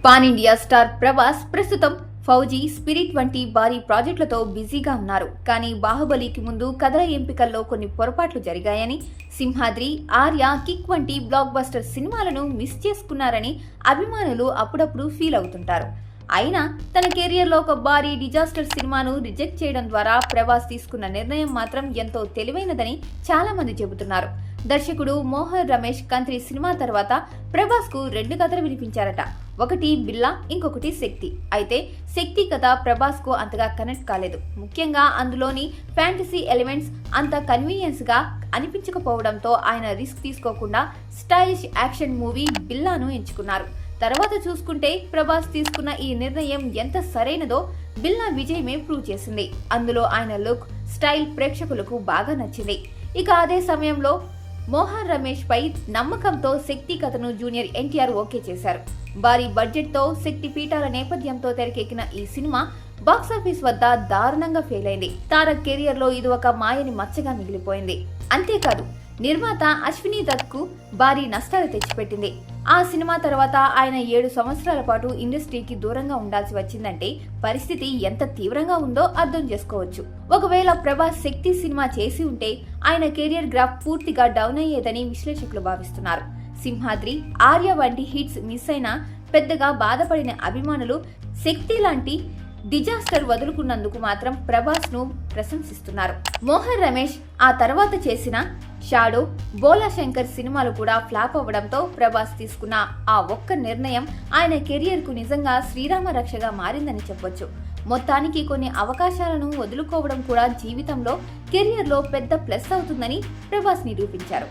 Pan India star Prabhas ప్రస్తుతం fauji, spirit వంటి భారీ ప్రాజెక్టులతో బిజీగా ఉన్నారు. కానీ బాహుబలికి ముందు కథల ఎంపికల్లో కొన్ని పొరపాట్లు జరిగాయని, సింహాద్రి, ఆర్య, కిక్ వంటి బ్లాక్ బస్టర్ సినిమాలను మిస్ చేసుకున్నారని అభిమానులు అప్పుడప్పుడు ఫీల్ అవుతుంటారు. అయినా తన కెరియర్లో ఒక భారీ డిజాస్టర్ సినిమాను రిజెక్ట్ చేయడం ద్వారా ప్రభాస్ తీసుకున్న నిర్ణయం మాత్రం ఎంతో తెలివైనదని చాలా మంది చెబుతున్నారు. దర్శకుడు మోహన్ రమేష్ కంత్రి సినిమా తర్వాత ప్రభాస్ కు 2 కథలు వినిపించారట. ఒకటి బిల్లా, ఇంకొకటి శక్తి. అయితే శక్తి కథ ప్రభాస్ కు అంతగా కనెక్ట్ కాలేదు. ముఖ్యంగా అందులోని ఫ్యాంటసీ ఎలిమెంట్స్ అంత కన్వీనియన్స్ గా అనిపించకపోవడంతో ఆయన రిస్క్ తీసుకోకుండా స్టైలిష్ యాక్షన్ మూవీ బిల్లాను ఎంచుకున్నారు. తర్వాత చూసుకుంటే ప్రభాస్ తీసుకున్న ఈ నిర్ణయం ఎంత సరైనదో బిల్లా విజయమే ప్రూవ్ చేసింది. అందులో ఆయన లుక్, స్టైల్ ప్రేక్షకులకు బాగా నచ్చింది. ఇక అదే సమయంలో మోహన్ రమేష్ పై నమ్మకంతో శక్తి కథను జూనియర్ ఎన్టీఆర్ ఓకే చేశారు. భారీ బడ్జెట్ తో శక్తి పీఠాల నేపథ్యంతో తెరకెక్కిన ఈ సినిమా బాక్సాఫీస్ వద్ద దారుణంగా ఫెయిల్ అయింది. తారక్ కెరియర్ లో ఇది ఒక మాయని మచ్చగా మిగిలిపోయింది. అంతేకాదు నిర్మాత అశ్విని దత్ కు భారీ నష్టాలు తెచ్చిపెట్టింది. ఆ సినిమా తర్వాత ఆయన 7 సంవత్సరాల పాటు ఇండస్ట్రీకి దూరంగా ఉండాల్సి వచ్చిందంటే పరిస్థితి ఎంత తీవ్రంగా ఉందో అర్థం చేసుకోవచ్చు. ఒకవేళ ప్రభాస్ శక్తి సినిమా చేసి ఉంటే ఆయన కెరియర్ గ్రాఫ్ పూర్తిగా డౌన్ అయ్యేదని విశ్లేషకులు భావిస్తున్నారు. సింహాద్రి, ఆర్య వంటి హిట్స్ మిస్ అయినా పెద్దగా బాధపడిన అభిమానులు శక్తి లాంటి డిజాస్టర్ వదులుకున్నందుకు మాత్రం ప్రభాస్ ను ప్రశంసిస్తున్నారు. మోహన్ రమేష్ ఆ తర్వాత చేసిన షాడో, బోలా శంకర్ సినిమాలు కూడా ఫ్లాప్ అవ్వడంతో ప్రభాస్ తీసుకున్న ఆ ఒక్క నిర్ణయం ఆయన కెరియర్ కు నిజంగా శ్రీరామ రక్షగా మారిందని చెప్పొచ్చు. మొత్తానికి కొన్ని అవకాశాలను వదులుకోవడం కూడా జీవితంలో కెరియర్ లో పెద్ద ప్లస్ అవుతుందని ప్రభాస్ నిరూపించారు.